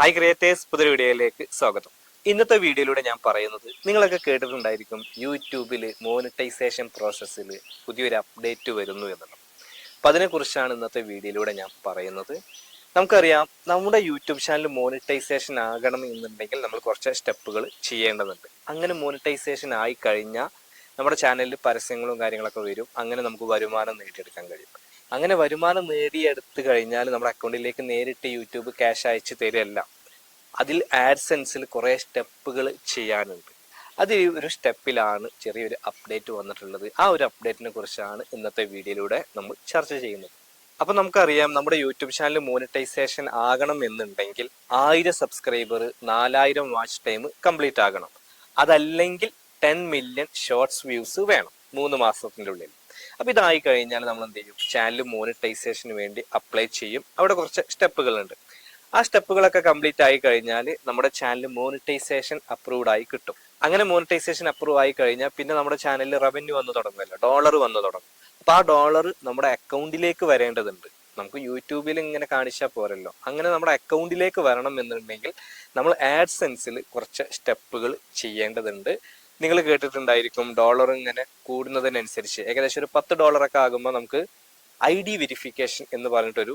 Hi creators, പുതിയ വീഡിയോയിലേക്ക് സ്വാഗതം. ഇന്നത്തെ വീഡിയോയിലൂടെ ഞാൻ പറയുന്നത്, നിങ്ങളൊക്കെ കേട്ടിട്ടുണ്ടായിരിക്കും യൂട്യൂബിൽ മോണിറ്റൈസേഷൻ പ്രോസസ്സിൽ പുതിയൊരു അപ്ഡേറ്റ് വരുന്നു എന്നുള്ളത്. അപ്പം അതിനെക്കുറിച്ചാണ് ഇന്നത്തെ വീഡിയോയിലൂടെ ഞാൻ പറയുന്നത്. നമുക്കറിയാം, നമ്മുടെ യൂട്യൂബ് ചാനൽ മോണിറ്റൈസേഷൻ ആകണം എന്നുണ്ടെങ്കിൽ നമ്മൾ കുറച്ച് സ്റ്റെപ്പുകൾ ചെയ്യേണ്ടതുണ്ട്. അങ്ങനെ മോണിറ്റൈസേഷൻ ആയി കഴിഞ്ഞാൽ നമ്മുടെ ചാനലിൽ പരസ്യങ്ങളും കാര്യങ്ങളൊക്കെ വരും. അങ്ങനെ നമുക്ക് വരുമാനം നേടിയെടുക്കാൻ കഴിയും. അങ്ങനെ വരുമാനം നേടിയെടുത്ത് കഴിഞ്ഞാൽ നമ്മുടെ അക്കൗണ്ടിലേക്ക് നേരിട്ട് യൂട്യൂബ് ക്യാഷ് അയച്ചു തരികയല്ല. അതിൽ ആഡ്സെൻസിൽ കുറേ സ്റ്റെപ്പുകൾ ചെയ്യാനുണ്ട്. അതിൽ ഒരു സ്റ്റെപ്പിലാണ് ചെറിയൊരു അപ്ഡേറ്റ് വന്നിട്ടുള്ളത്. ആ ഒരു അപ്ഡേറ്റിനെ കുറിച്ചാണ് ഇന്നത്തെ വീഡിയോയിലൂടെ നമ്മൾ ചർച്ച ചെയ്യുന്നത്. അപ്പം നമുക്കറിയാം, നമ്മുടെ യൂട്യൂബ് ചാനൽ മോണിറ്റൈസേഷൻ ആകണം എന്നുണ്ടെങ്കിൽ 1000 സബ്സ്ക്രൈബർ, 4000 വാച്ച് ടൈം കംപ്ലീറ്റ് ആകണം. അതല്ലെങ്കിൽ 10 മില്യൺ ഷോർട്സ് വ്യൂസ് വേണം 3 മാസത്തിൻ്റെ ഉള്ളിൽ. അപ്പോൾ ഇതായി കഴിഞ്ഞാൽ നമ്മൾ എന്ത് ചെയ്യും? ചാനൽ മോണിറ്റൈസേഷന് വേണ്ടി അപ്ലൈ ചെയ്യും. അവിടെ കുറച്ച് സ്റ്റെപ്പുകളുണ്ട്. ആ സ്റ്റെപ്പുകളൊക്കെ കംപ്ലീറ്റ് ആയി കഴിഞ്ഞാൽ നമ്മുടെ ചാനൽ മോണിറ്റൈസേഷൻ അപ്രൂവ്ഡ് ആയി കിട്ടും. അങ്ങനെ മോണിറ്റൈസേഷൻ അപ്രൂവ് ആയി കഴിഞ്ഞാൽ പിന്നെ നമ്മുടെ ചാനലിൽ റവന്യൂ വന്നു തുടങ്ങുമല്ലോ, ഡോളർ വന്നു തുടങ്ങും. അപ്പോൾ ആ ഡോളർ നമ്മുടെ അക്കൗണ്ടിലേക്ക് വരേണ്ടതുണ്ട്. നമുക്ക് യൂട്യൂബിൽ ഇങ്ങനെ കാണിച്ചാൽ പോരല്ലോ. അങ്ങനെ നമ്മുടെ അക്കൗണ്ടിലേക്ക് വരണം എന്നുണ്ടെങ്കിൽ നമ്മൾ ആഡ്സെൻസിൽ കുറച്ച് സ്റ്റെപ്പുകൾ ചെയ്യേണ്ടതുണ്ട്. നിങ്ങൾ കേട്ടിട്ടുണ്ടായിരിക്കും, ഡോളർ ഇങ്ങനെ കൂടുന്നതിനനുസരിച്ച് ഏകദേശം ഒരു $10 ആകുമ്പോൾ നമുക്ക് ID വെരിഫിക്കേഷൻ എന്ന് പറഞ്ഞിട്ടൊരു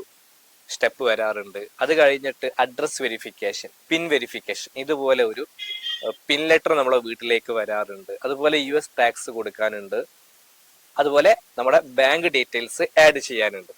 സ്റ്റെപ്പ് വരാറുണ്ട്. അത് കഴിഞ്ഞിട്ട് അഡ്രസ് വെരിഫിക്കേഷൻ, പിൻ വെരിഫിക്കേഷൻ, ഇതുപോലെ ഒരു പിൻ ലെറ്റർ നമ്മളെ വീട്ടിലേക്ക് വരാറുണ്ട്. അതുപോലെ US ടാക്സ് കൊടുക്കാനുണ്ട്. അതുപോലെ നമ്മുടെ ബാങ്ക് ഡീറ്റെയിൽസ് ആഡ് ചെയ്യാനുണ്ട്.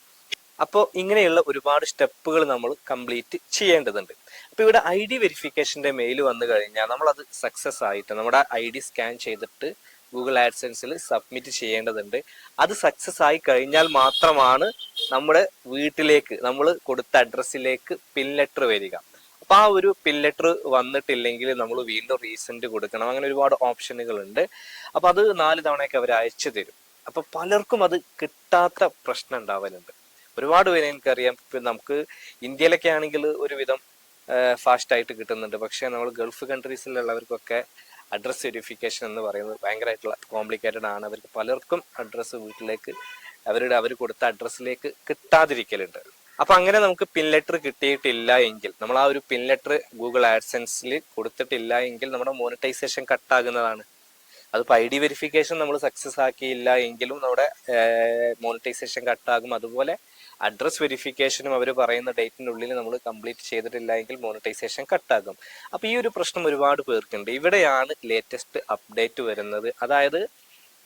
അപ്പോൾ ഇങ്ങനെയുള്ള ഒരുപാട് സ്റ്റെപ്പുകൾ നമ്മൾ കംപ്ലീറ്റ് ചെയ്യേണ്ടതുണ്ട്. അപ്പോൾ ഇവിടെ ID വെരിഫിക്കേഷൻ്റെ മെയിൽ വന്നു കഴിഞ്ഞാൽ നമ്മളത് സക്സസ് ആയിട്ട് നമ്മുടെ ID സ്കാൻ ചെയ്തിട്ട് ഗൂഗിൾ ആഡ്സെൻസിൽ സബ്മിറ്റ് ചെയ്യേണ്ടതുണ്ട്. അത് സക്സസ് ആയി കഴിഞ്ഞാൽ മാത്രമാണ് നമ്മുടെ വീട്ടിലേക്ക് നമ്മൾ കൊടുത്ത അഡ്രസ്സിലേക്ക് പിൻ ലെറ്റർ വരിക. അപ്പോൾ ആ ഒരു പിൻ ലെറ്റർ വന്നിട്ടില്ലെങ്കിൽ നമ്മൾ വീണ്ടും റീസെൻഡ് കൊടുക്കണം. അങ്ങനെ ഒരുപാട് ഓപ്ഷനുകളുണ്ട്. അപ്പോൾ അത് 4 തവണയൊക്കെ അവർ അയച്ചു തരും. അപ്പോൾ പലർക്കും അത് കിട്ടാത്ത പ്രശ്നം ഉണ്ടാവലുണ്ട്. ഒരുപാട് പേരെ എനിക്കറിയാം. ഇപ്പം നമുക്ക് ഇന്ത്യയിലൊക്കെ ആണെങ്കിൽ ഒരുവിധം ഫാസ്റ്റ് ആയിട്ട് കിട്ടുന്നുണ്ട്. പക്ഷേ നമ്മൾ ഗൾഫ് കൺട്രീസിലുള്ളവർക്കൊക്കെ അഡ്രസ് വെരിഫിക്കേഷൻ എന്ന് പറയുന്നത് ഭയങ്കരമായിട്ടുള്ള കോംപ്ലിക്കേറ്റഡ് ആണ്. അവർക്ക് പലർക്കും അഡ്രസ്സ് വീട്ടിലേക്ക് അവർ കൊടുത്ത അഡ്രസ്സിലേക്ക് കിട്ടാതിരിക്കലുണ്ട്. അപ്പം അങ്ങനെ നമുക്ക് പിൻ ലെറ്റർ കിട്ടിയിട്ടില്ല എങ്കിൽ, നമ്മൾ ആ ഒരു പിൻ ലെറ്റർ ഗൂഗിൾ ആഡ്സെൻസിൽ കൊടുത്തിട്ടില്ല എങ്കിൽ നമ്മുടെ മോണിറ്റൈസേഷൻ കട്ടാകുന്നതാണ്. അതിപ്പോൾ ID വെരിഫിക്കേഷൻ നമ്മൾ സക്സസ് ആക്കിയില്ല എങ്കിലും നമ്മുടെ മോണിറ്റൈസേഷൻ കട്ടാകും. അതുപോലെ അഡ്രസ് വെരിഫിക്കേഷനും അവർ പറയുന്ന ഡേറ്റിനുള്ളിൽ നമ്മൾ കംപ്ലീറ്റ് ചെയ്തിട്ടില്ല എങ്കിൽ മോണിറ്റൈസേഷൻ കട്ടാകും. അപ്പോൾ ഈ ഒരു പ്രശ്നം ഒരുപാട് പേർക്കുണ്ട്. ഇവിടെയാണ് ലേറ്റസ്റ്റ് വരുന്നത്. അതായത്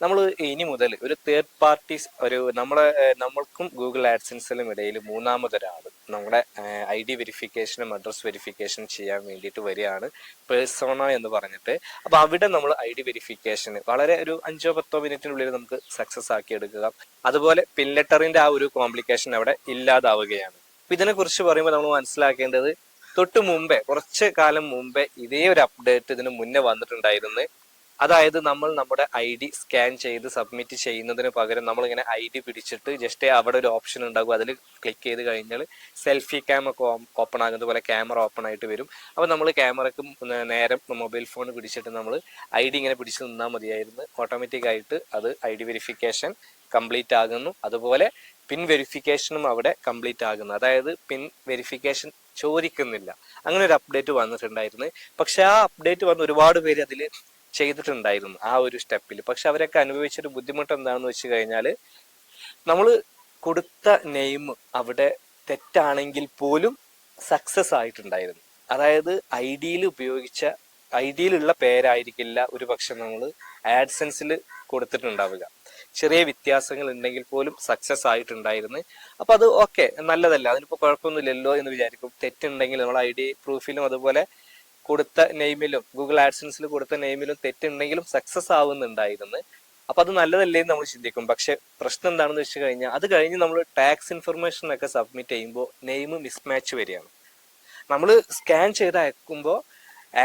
നമ്മൾ ഇനി മുതൽ ഒരു തേർഡ് പാർട്ടീസ്, നമ്മൾക്കും ഗൂഗിൾ ആഡ്സെൻസിലും ഇടയിൽ മൂന്നാമതൊരാൾ നമ്മുടെ ID വെരിഫിക്കേഷനും അഡ്രസ് വെരിഫിക്കേഷനും ചെയ്യാൻ വേണ്ടിയിട്ട് വരികയാണ്, പേഴ്സോണ എന്ന് പറഞ്ഞിട്ട്. അപ്പോൾ അവിടെ നമ്മൾ ID വെരിഫിക്കേഷന് വളരെ ഒരു 5-10 മിനിറ്റിനുള്ളിൽ നമുക്ക് സക്സസ് ആക്കി എടുക്കുക. അതുപോലെ പിൻ ലെറ്ററിന്റെ ആ ഒരു കോംപ്ലിക്കേഷൻ അവിടെ ഇല്ലാതാവുകയാണ്. അപ്പോൾ ഇതിനെക്കുറിച്ച് പറയുമ്പോൾ നമ്മൾ മനസ്സിലാക്കേണ്ടത്, തൊട്ട് മുമ്പേ കുറച്ച് കാലം മുമ്പേ ഇതേ ഒരു അപ്ഡേറ്റ് ഇതിന് മുന്നേ വന്നിട്ടുണ്ടായിരുന്നു. അതായത് നമ്മൾ നമ്മുടെ ID സ്കാൻ ചെയ്ത് സബ്മിറ്റ് ചെയ്യുന്നതിന് പകരം നമ്മളിങ്ങനെ ID പിടിച്ചിട്ട് ജസ്റ്റ് അവിടെ ഒരു ഓപ്ഷൻ ഉണ്ടാകും. അതിൽ ക്ലിക്ക് ചെയ്ത് കഴിഞ്ഞാൽ സെൽഫി ക്യാം ഒക്കെ ഓപ്പൺ ആകുന്നത് പോലെ ക്യാമറ ഓപ്പൺ ആയിട്ട് വരും. അപ്പോൾ നമ്മൾ ക്യാമറയ്ക്ക് നേരം മൊബൈൽ ഫോൺ പിടിച്ചിട്ട് നമ്മൾ ID ഇങ്ങനെ പിടിച്ച് നിന്നാൽ മതിയായിരുന്നു. ഓട്ടോമാറ്റിക് ആയിട്ട് അത് ID വെരിഫിക്കേഷൻ കംപ്ലീറ്റ് ആകുന്നു. അതുപോലെ പിൻ വെരിഫിക്കേഷനും അവിടെ കംപ്ലീറ്റ് ആകുന്നു. അതായത് പിൻ വെരിഫിക്കേഷൻ ചോദിക്കുന്നില്ല. അങ്ങനെ ഒരു അപ്ഡേറ്റ് വന്നിട്ടുണ്ടായിരുന്നു. പക്ഷെ ആ അപ്ഡേറ്റ് വന്ന് ഒരുപാട് പേര് അതിൽ ചെയ്തിട്ടുണ്ടായിരുന്നു ആ ഒരു സ്റ്റെപ്പിൽ. പക്ഷെ അവരൊക്കെ അനുഭവിച്ചൊരു ബുദ്ധിമുട്ട് എന്താണെന്ന് വെച്ച് കഴിഞ്ഞാൽ, നമ്മൾ കൊടുത്ത നെയിം അവിടെ തെറ്റാണെങ്കിൽ പോലും സക്സസ് ആയിട്ടുണ്ടായിരുന്നു. അതായത് ഐഡിയിലുള്ള പേരായിരിക്കില്ല ഒരു പക്ഷെ നമ്മൾ ആഡ്സെൻസിൽ കൊടുത്തിട്ടുണ്ടാവുക. ചെറിയ വ്യത്യാസങ്ങൾ ഉണ്ടെങ്കിൽ പോലും സക്സസ് ആയിട്ടുണ്ടായിരുന്നു. അപ്പോൾ അത് ഓക്കെ, നല്ലതല്ല, അതിനിപ്പോൾ കുഴപ്പമൊന്നുമില്ലല്ലോ എന്ന് വിചാരിക്കും. തെറ്റുണ്ടെങ്കിൽ നമ്മൾ ID പ്രൂഫിലും അതുപോലെ കൊടുത്ത നെയിമിലും ഗൂഗിൾ ആഡ്സെൻസിൽ കൊടുത്ത നെയിമിലും തെറ്റുണ്ടെങ്കിലും സക്സസ് ആവുന്നുണ്ടായിരുന്നു. അപ്പൊ അത് നല്ലതല്ലേ എന്ന് നമ്മൾ ചിന്തിക്കും. പക്ഷെ പ്രശ്നം എന്താണെന്ന് വെച്ച് കഴിഞ്ഞാൽ, അത് കഴിഞ്ഞ് നമ്മൾ ടാക്സ് ഇൻഫർമേഷൻ ഒക്കെ സബ്മിറ്റ് ചെയ്യുമ്പോൾ നെയിം മിസ്മാച്ച് വരികയാണ്. നമ്മൾ സ്കാൻ ചെയ്ത് അയക്കുമ്പോൾ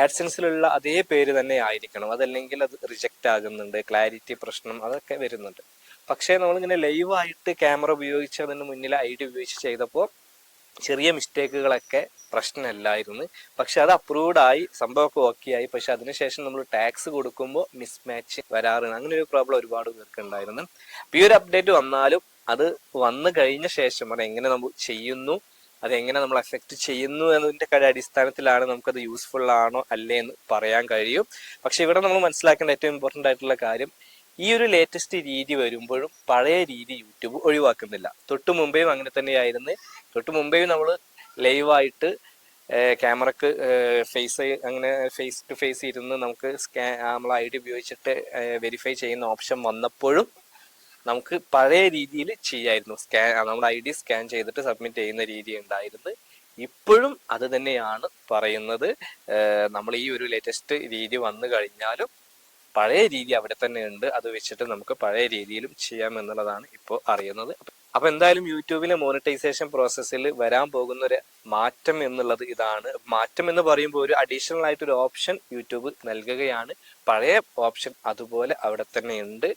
ആഡ്സെൻസിലുള്ള അതേ പേര് തന്നെ ആയിരിക്കണം, അതല്ലെങ്കിൽ അത് റിജക്റ്റ് ആകുന്നുണ്ട്, ക്ലാരിറ്റി പ്രശ്നം അതൊക്കെ വരുന്നുണ്ട്. പക്ഷേ നമ്മളിങ്ങനെ ലൈവായിട്ട് ക്യാമറ ഉപയോഗിച്ച് അതിന് മുന്നിൽ ID ഉപയോഗിച്ച് ചെയ്തപ്പോൾ ചെറിയ മിസ്റ്റേക്കുകളൊക്കെ പ്രശ്നമല്ലായിരുന്നു. പക്ഷെ അത് അപ്രൂവ്ഡ് ആയി, സംഭവമൊക്കെ ഓക്കെ ആയി. പക്ഷെ അതിനുശേഷം നമ്മൾ ടാക്സ് കൊടുക്കുമ്പോൾ മിസ്മാച്ച് വരാറുണ്ട്. അങ്ങനെ ഒരു പ്രോബ്ലം ഒരുപാട് പേർക്ക് ഉണ്ടായിരുന്നു. ഈ ഒരു അപ്ഡേറ്റ് വന്നാലും അത് വന്നു കഴിഞ്ഞ ശേഷം അത് എങ്ങനെ നമ്മൾ ചെയ്യുന്നു അതെങ്ങനെ നമ്മൾ എഫക്റ്റ് ചെയ്യുന്നു എന്നതിൻ്റെ അടിസ്ഥാനത്തിലാണ് നമുക്കത് യൂസ്ഫുൾ ആണോ അല്ലേ എന്ന് പറയാൻ കഴിയും. പക്ഷെ ഇവിടെ നമ്മൾ മനസ്സിലാക്കേണ്ട ഏറ്റവും ഇമ്പോർട്ടൻ്റ് ആയിട്ടുള്ള കാര്യം, ഈ ഒരു ലേറ്റസ്റ്റ് രീതി വരുമ്പോഴും പഴയ രീതി യൂട്യൂബ് ഒഴിവാക്കുന്നില്ല. തൊട്ട് മുമ്പേയും അങ്ങനെ തന്നെയായിരുന്നു. തൊട്ട് മുമ്പേയും നമ്മൾ ലൈവായിട്ട് ക്യാമറക്ക് അങ്ങനെ ഫേസ് ടു ഫേസ് ഇരുന്ന് നമുക്ക് നമ്മൾ ഐ ഡി ഉപയോഗിച്ചിട്ട് വെരിഫൈ ചെയ്യുന്ന ഓപ്ഷൻ വന്നപ്പോഴും നമുക്ക് പഴയ രീതിയിൽ ചെയ്യായിരുന്നു. നമ്മുടെ ഐ ഡി സ്കാൻ ചെയ്തിട്ട് സബ്മിറ്റ് ചെയ്യുന്ന രീതി ഉണ്ടായിരുന്നു. ഇപ്പോഴും അത് തന്നെയാണ് പറയുന്നത്. നമ്മൾ ഈ ഒരു ലേറ്റസ്റ്റ് രീതി വന്നു കഴിഞ്ഞാലും പഴയ രീതി അവിടെ തന്നെ ഉണ്ട്. അത് വെച്ചിട്ട് നമുക്ക് പഴയ രീതിയിലും ചെയ്യാം എന്നുള്ളതാണ് ഇപ്പോൾ അറിയുന്നത്. അപ്പൊ എന്തായാലും യൂട്യൂബിലെ മോണിറ്റൈസേഷൻ പ്രോസസ്സിൽ വരാൻ പോകുന്ന ഒരു മാറ്റം എന്നുള്ളത് ഇതാണ്. മാറ്റം എന്ന് പറയുമ്പോൾ ഒരു അഡീഷണൽ ആയിട്ടൊരു ഓപ്ഷൻ യൂട്യൂബ് നൽകുകയാണ്. പഴയ ഓപ്ഷൻ അതുപോലെ അവിടെ തന്നെ ഉണ്ട്.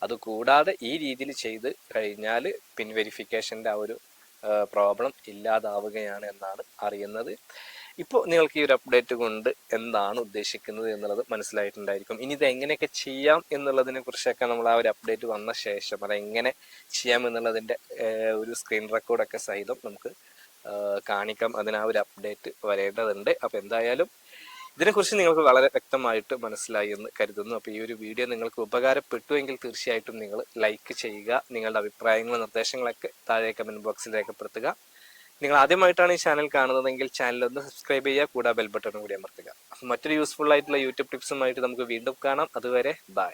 അതുകൂടാതെ ഈ രീതിയിൽ ചെയ്ത് കഴിഞ്ഞാൽ പിൻ വെരിഫിക്കേഷൻ്റെ ആ ഒരു പ്രോബ്ലം ഇല്ലാതാവുകയാണ് എന്നാണ് അറിയുന്നത്. ഇപ്പോൾ നിങ്ങൾക്ക് ഈ ഒരു അപ്ഡേറ്റ് കൊണ്ട് എന്താണ് ഉദ്ദേശിക്കുന്നത് എന്നുള്ളത് മനസ്സിലായിട്ടുണ്ടായിരിക്കും. ഇനി ഇത് എങ്ങനെയൊക്കെ ചെയ്യാം എന്നുള്ളതിനെ കുറിച്ചൊക്കെ നമ്മൾ ആ ഒരു അപ്ഡേറ്റ് വന്ന ശേഷം അതെങ്ങനെ ചെയ്യാം എന്നുള്ളതിൻ്റെ ഒരു സ്ക്രീൻ റെക്കോർഡൊക്കെ സഹിതം നമുക്ക് കാണിക്കാം. അതിന് ആ ഒരു അപ്ഡേറ്റ് വരേണ്ടതുണ്ട്. അപ്പോൾ എന്തായാലും ഇതിനെക്കുറിച്ച് നിങ്ങൾക്ക് വളരെ വ്യക്തമായിട്ട് മനസ്സിലായി എന്ന് കരുതുന്നു. അപ്പോൾ ഈ ഒരു വീഡിയോ നിങ്ങൾക്ക് ഉപകാരപ്പെട്ടുവെങ്കിൽ തീർച്ചയായിട്ടും നിങ്ങൾ ലൈക്ക് ചെയ്യുക. നിങ്ങളുടെ അഭിപ്രായങ്ങളും നിർദ്ദേശങ്ങളൊക്കെ താഴെ കമൻറ്റ് ബോക്സിൽ രേഖപ്പെടുത്തുക. നിങ്ങൾ ആദ്യമായിട്ടാണ് ഈ ചാനൽ കാണുന്നതെങ്കിൽ ചാനൽ ഒന്ന് സബ്സ്ക്രൈബ് ചെയ്യുക, കൂടാതെ ബെൽ ബട്ടണും കൂടി അമർത്തുക. മറ്റൊരു യൂസ്ഫുൾ ആയിട്ടുള്ള യൂട്യൂബ് ടിപ്സുമായിട്ട് നമുക്ക് വീണ്ടും കാണാം. അതുവരെ ബൈ.